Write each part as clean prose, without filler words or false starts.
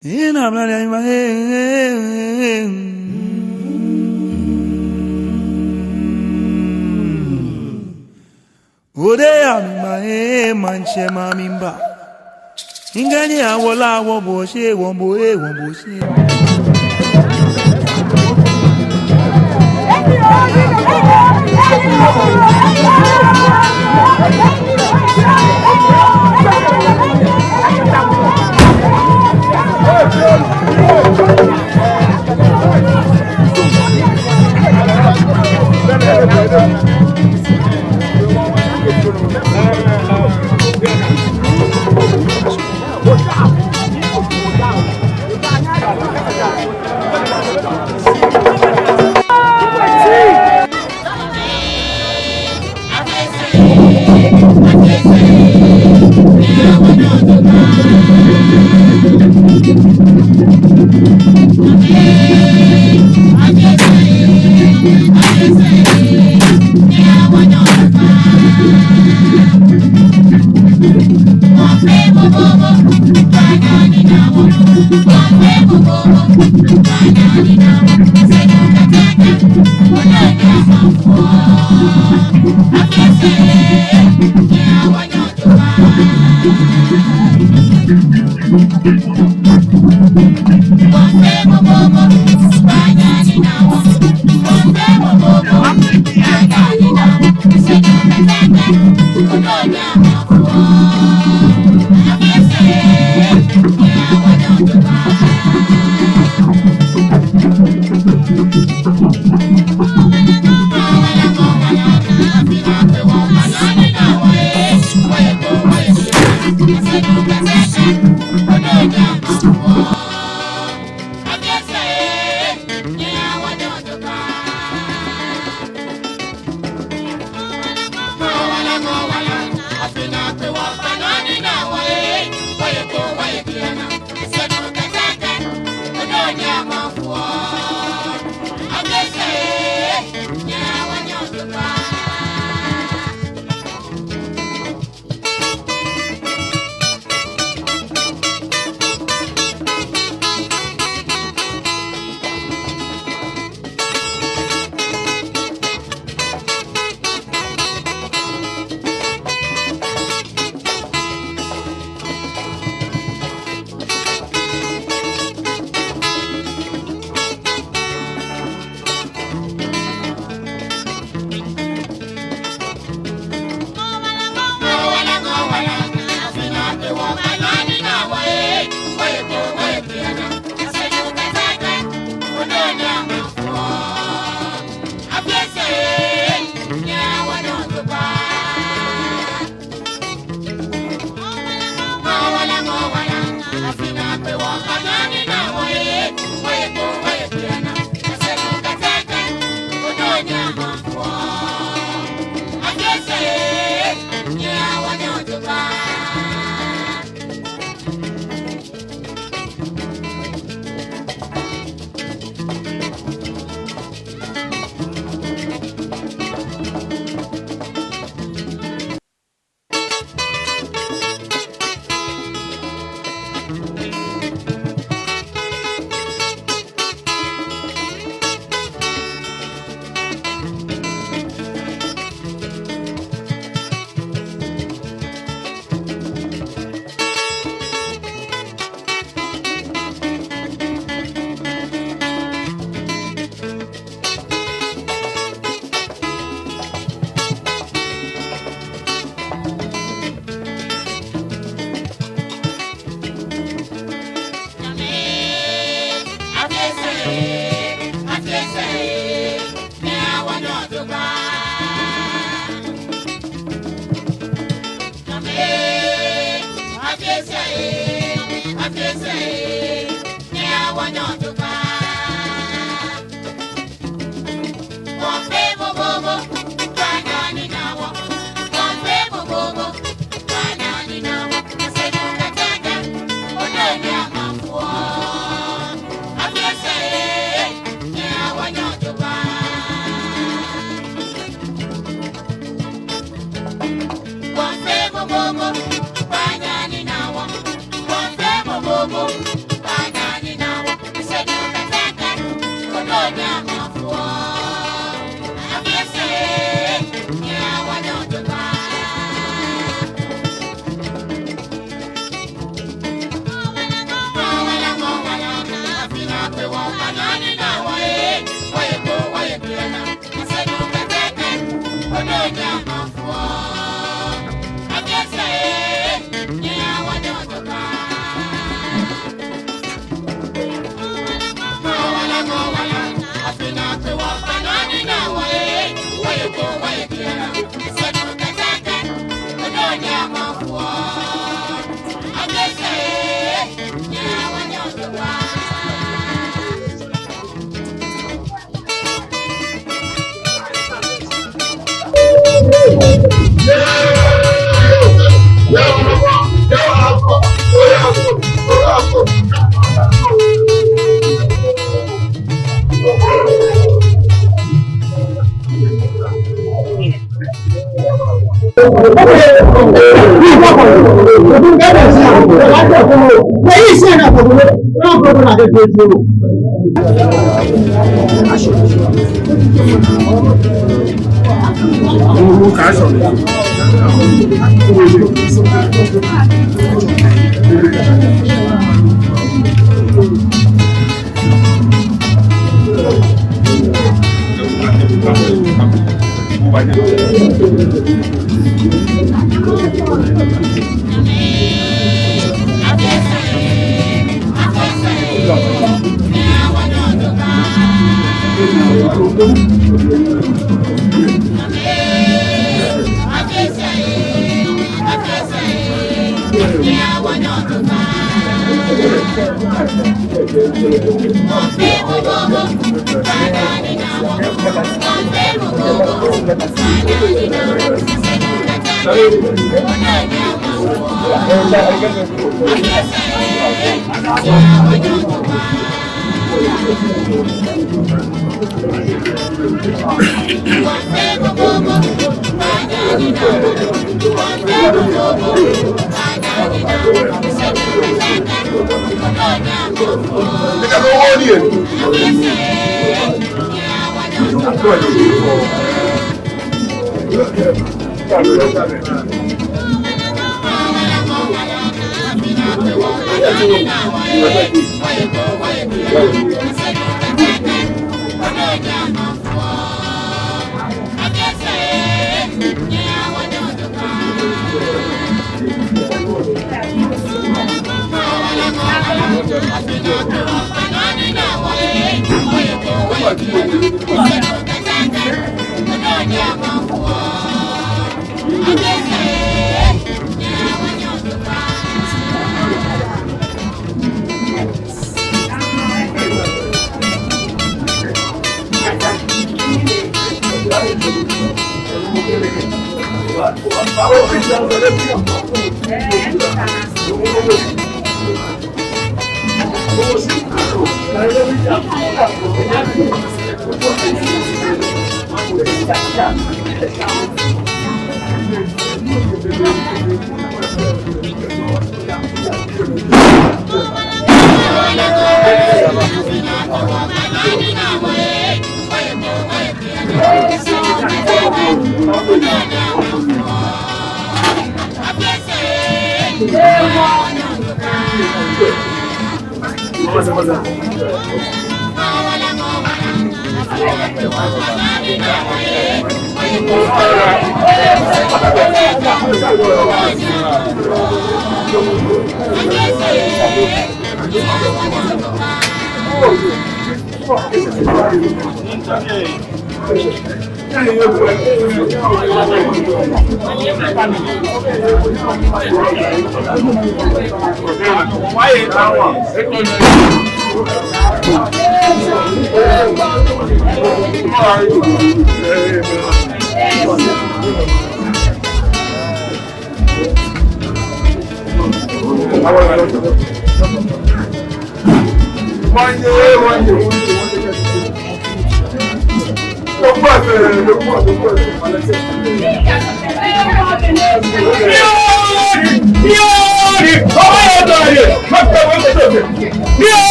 In a blood in my head. Odea my head, manche mamimba. Ingani awola wobo she wombo e wombo she.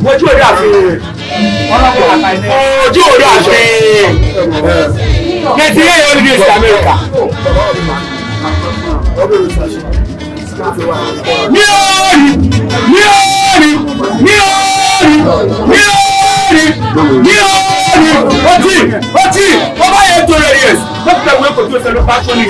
ojú orí àfihàn ojú orí àfihàn Nàìjíríà yóò ní ìsìn Amẹ́ríkà. Oti ọba yẹn tó rẹ̀ yẹn dókítà wọ́n kò tó sẹ́nu pásọ́nì.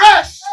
fresh.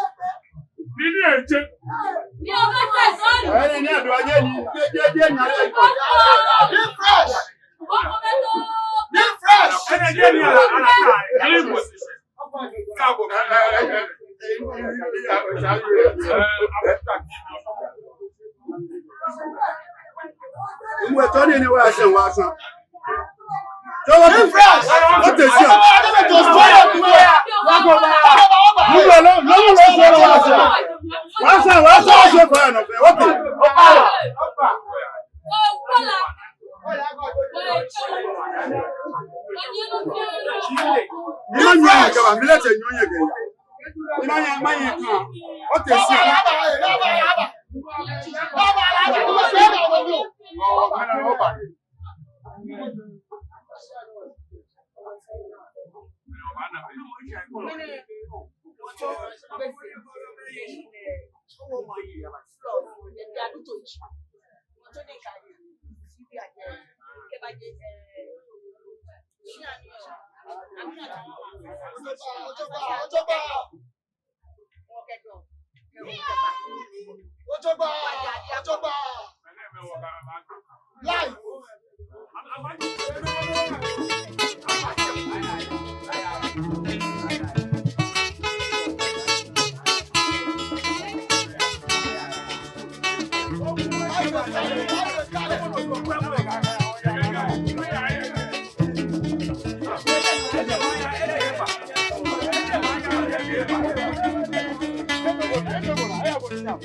No,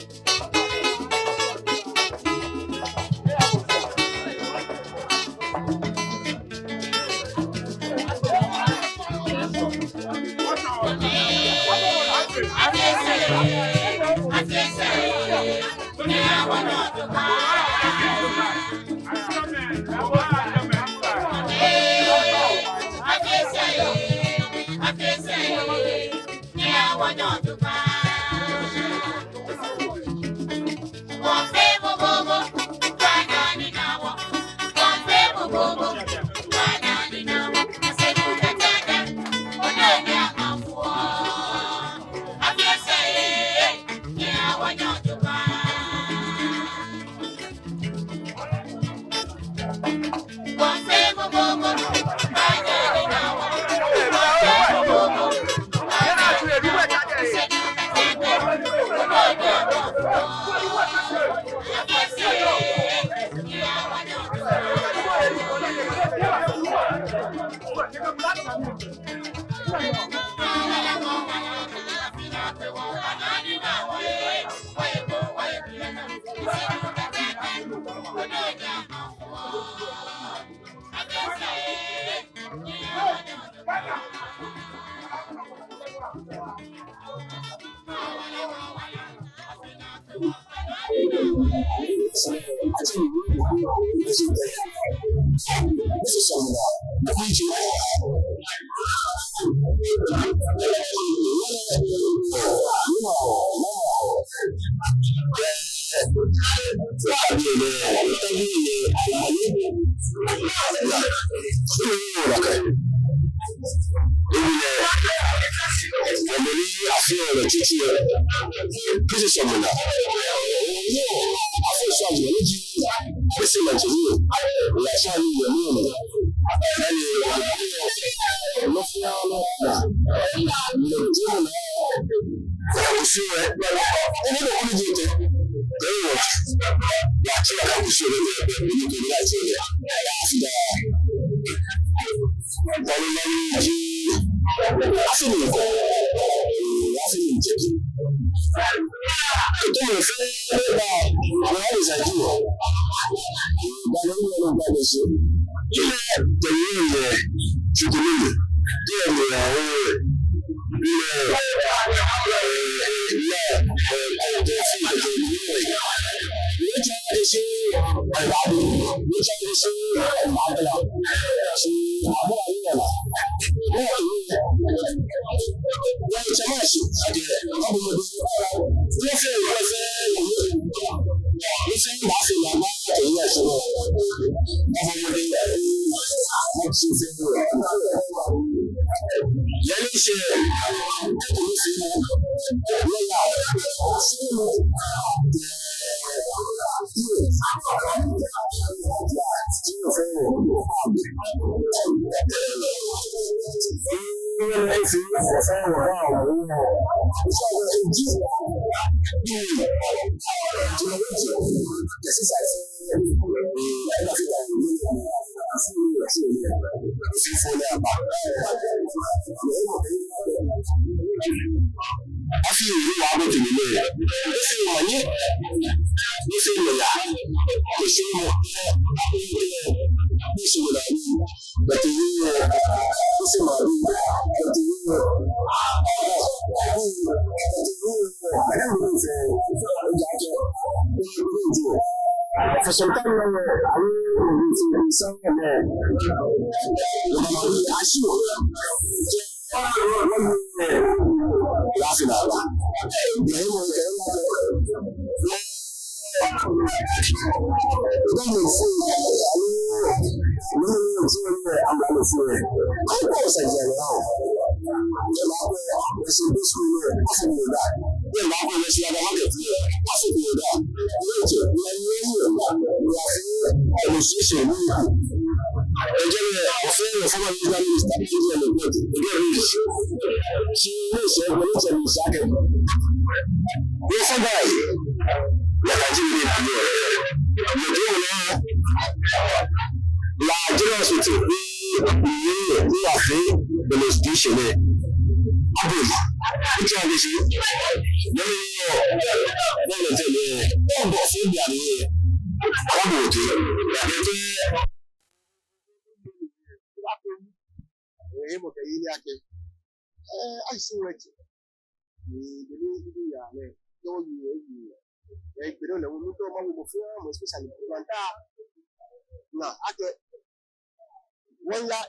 For some time, I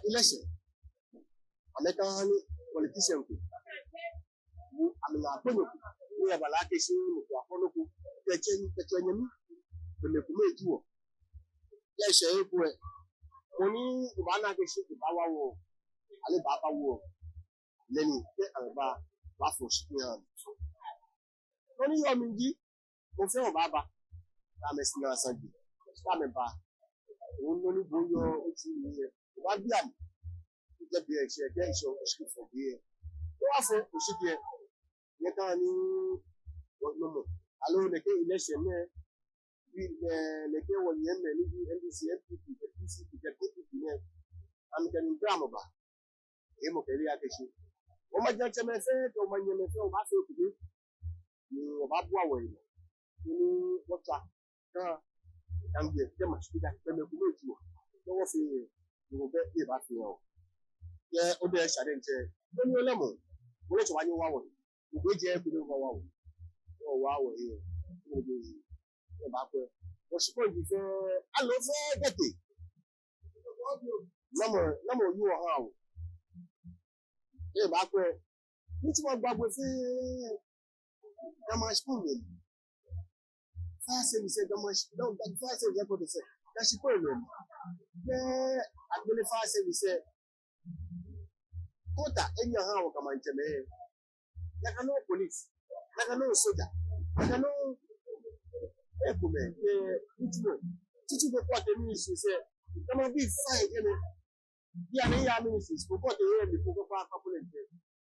election, American politician. I mean, we have a lot of things to follow. The change, the committee. Yes, only one of the ship of our war, Alibaba war. Lenny, Alaba, Waffles. Only your Mindy, Confirm Baba, Thomas Nassandi, Stamaba, only Buyo, what be am? The beer, so for beer. Waffle, we should get Yetani, what no more. Alone, the election there. The game was the NDC, the PC, the PPP, and the Gramaba. Emokeria. Oh, my gentleman said, oh, my name is so happy to do. You about Huawei. You what and the damage to that community. No, you will bet me back here. Yeah, oh, there's a danger. When you're lemon, what's one you want? You go jail to do wow. Oh, wow, here. What's going to be I love it. Number you are how. Yeah, back where which one back with my school. Fast and said, don't that fast and what they said. That's your problem. Yeah, I believe fast and said, Kota, in your house, come on, Jimmy. Like I know police, like I know soldier, like I know. Teaching the what the ministry said, come on, be fine. Yeah, they are ministries. For what they hear before the park couple of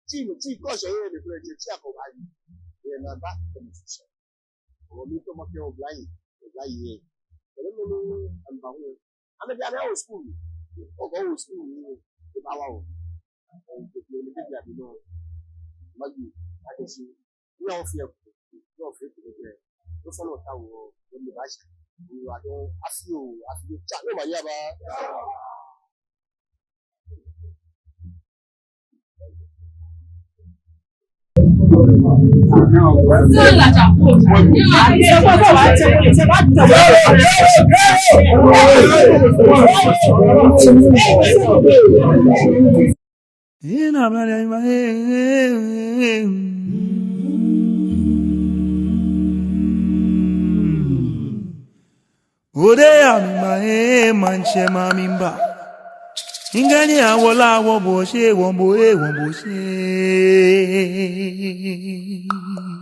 team, cause I hear the project. They are not back to the ministry. Or me to make your blind, blind. I'm bound. I'm a guy school. Or go school with our own. And the media, you know, maybe I can see. We all fear. We all fear to the grave. No follow how when the bash. You are don't ask you chat no my yaba. Ode ami manche mamimba. Ingani awola wo bo she.